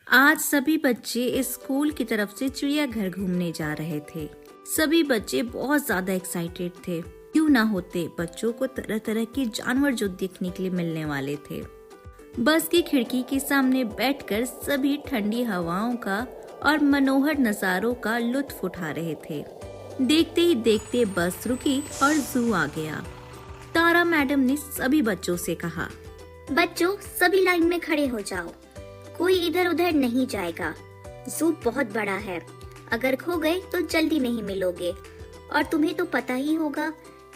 आज सभी बच्चे स्कूल की तरफ से चिड़ियाघर घूमने जा रहे थे। सभी बच्चे बहुत ज्यादा एक्साइटेड थे। क्यों ना होते, बच्चों को तरह तरह के जानवर जो देखने के लिए मिलने वाले थे। बस की खिड़की के सामने बैठकर सभी ठंडी हवाओं का और मनोहर नजारों का लुत्फ उठा रहे थे। देखते ही देखते बस रुकी और जू आ गया। तारा मैडम ने सभी बच्चों से कहा, बच्चों सभी लाइन में खड़े हो जाओ, कोई इधर उधर नहीं जाएगा। जू बहुत बड़ा है, अगर खो गए तो जल्दी नहीं मिलोगे। और तुम्हें तो पता ही होगा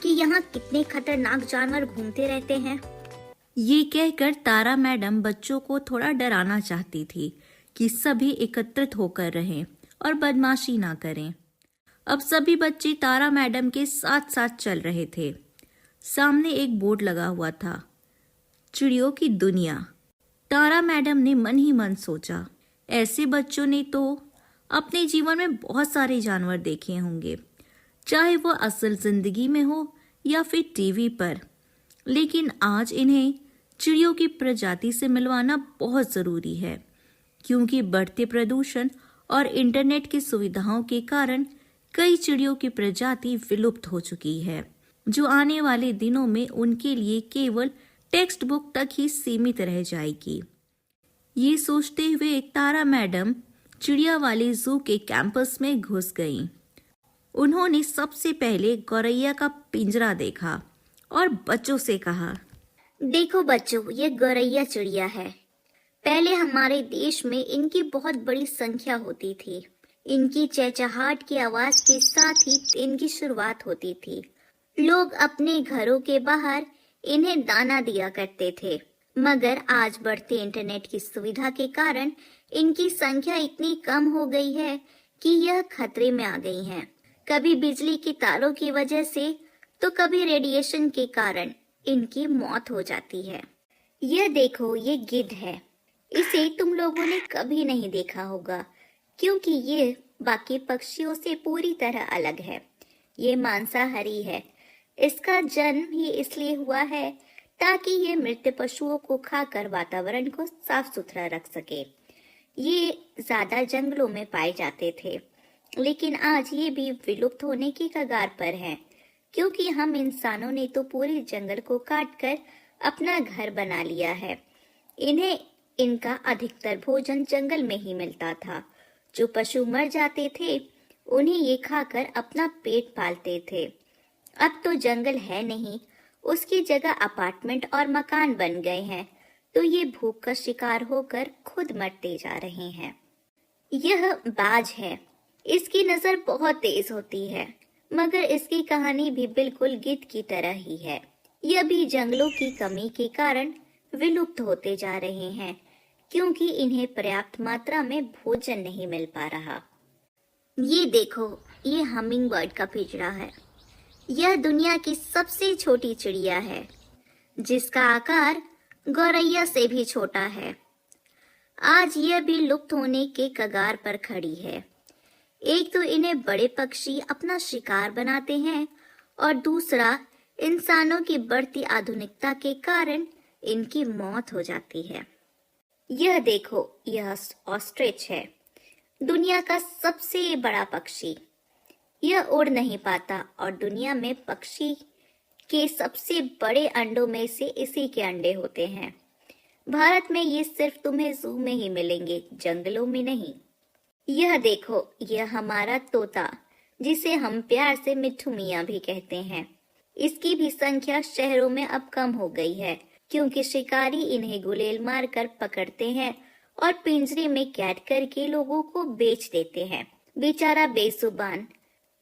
कि यहाँ कितने खतरनाक जानवर घूमते रहते हैं। ये कहकर तारा मैडम बच्चों को थोड़ा डराना चाहती थी कि सभी एकत्रित होकर रहें और बदमाशी ना करें। अब सभी बच्चे तारा मैडम के साथ साथ चल रहे थे। सामने एक बोर्ड लगा हुआ था, चिड़ियों की दुनिया। तारा मैडम ने मन ही मन सोचा, ऐसे बच्चों ने तो अपने जीवन में बहुत सारे जानवर देखे होंगे, चाहे वो असल जिंदगी में हो या फिर टीवी पर, लेकिन आज इन्हें चिड़ियों की प्रजाति से मिलवाना बहुत जरूरी है, क्योंकि बढ़ते प्रदूषण और इंटरनेट की सुविधाओं के कारण कई चिड़ियों की प्रजाति विलुप्त हो चुकी है, जो आने वाले दिनों में उनके लिए केवल टेक्स्ट बुक तक ही सीमित रह जाएगी। ये सोचते हुए तारा मैडम चिड़िया वाले जू के कैंपस में घुस गईं। उन्होंने सबसे पहले गौरैया का पिंजरा देखा और बच्चों से कहा, देखो बच्चों, ये गौरैया चिड़िया है। पहले हमारे देश में इनकी बहुत बड़ी संख्या होती थी। इनकी चहचहाट की आवाज के साथ ही दिन की शुरुआत होती थी। लोग अपने घरों के बाहर इन्हें दाना दिया करते थे, मगर आज बढ़ते इंटरनेट की सुविधा के कारण इनकी संख्या इतनी कम हो गई है कि यह खतरे में आ गई हैं। कभी बिजली की तारों की वजह से तो कभी रेडिएशन के कारण इनकी मौत हो जाती है। यह देखो, ये गिद्ध है। इसे तुम लोगों ने कभी नहीं देखा होगा, क्योंकि ये बाकी पक्षियों से पूरी तरह अलग है। ये मांसाहारी है। इसका जन्म ही इसलिए हुआ है ताकि ये मृत पशुओं को खाकर वातावरण को साफ सुथरा रख सके। ये ज्यादा जंगलों में पाए जाते थे, लेकिन आज ये भी विलुप्त होने की कगार पर हैं, क्योंकि हम इंसानों ने तो पूरे जंगल को काटकर अपना घर बना लिया है। इन्हें इनका अधिकतर भोजन जंगल में ही मिलता था। जो पशु मर जाते थे उन्हें ये खाकर अपना पेट पालते थे। अब तो जंगल है नहीं, उसकी जगह अपार्टमेंट और मकान बन गए हैं, तो ये भूख का शिकार होकर खुद मरते जा रहे हैं। यह बाज है। इसकी नजर बहुत तेज होती है, मगर इसकी कहानी भी बिल्कुल गिद्ध की तरह ही है। यह भी जंगलों की कमी के कारण विलुप्त होते जा रहे हैं, क्योंकि इन्हें पर्याप्त मात्रा में भोजन नहीं मिल पा रहा। ये देखो, ये हमिंग बर्ड का पिंजरा है। यह दुनिया की सबसे छोटी चिड़िया है, जिसका आकार गौरैया से भी छोटा है। आज यह भी लुप्त होने के कगार पर खड़ी है। एक तो इन्हें बड़े पक्षी अपना शिकार बनाते हैं, और दूसरा इंसानों की बढ़ती आधुनिकता के कारण इनकी मौत हो जाती है। यह देखो, यह ऑस्ट्रिच है, दुनिया का सबसे बड़ा पक्षी। यह उड़ नहीं पाता और दुनिया में पक्षी के सबसे बड़े अंडों में से इसी के अंडे होते हैं। भारत में ये सिर्फ तुम्हें जू में ही मिलेंगे, जंगलों में नहीं। यह देखो, यह हमारा तोता, जिसे हम प्यार से मिट्ठू मियाँ भी कहते हैं। इसकी भी संख्या शहरों में अब कम हो गई है, क्योंकि शिकारी इन्हें गुलेल मारकर पकड़ते हैं और पिंजरे में कैद करके लोगों को बेच देते हैं। बेचारा बेजुबान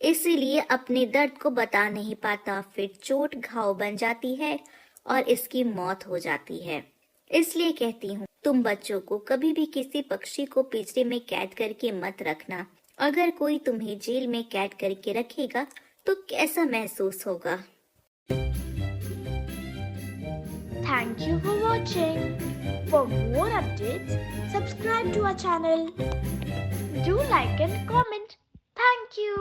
इसीलिए अपने दर्द को बता नहीं पाता, फिर चोट घाव बन जाती है और इसकी मौत हो जाती है। इसलिए कहती हूँ, तुम बच्चों को कभी भी किसी पक्षी को पिंजरे में कैद करके मत रखना। अगर कोई तुम्हें जेल में कैद करके रखेगा तो कैसा महसूस होगा। Thank you for watching. For more updates, subscribe to our channel. Do like and comment. Thank you.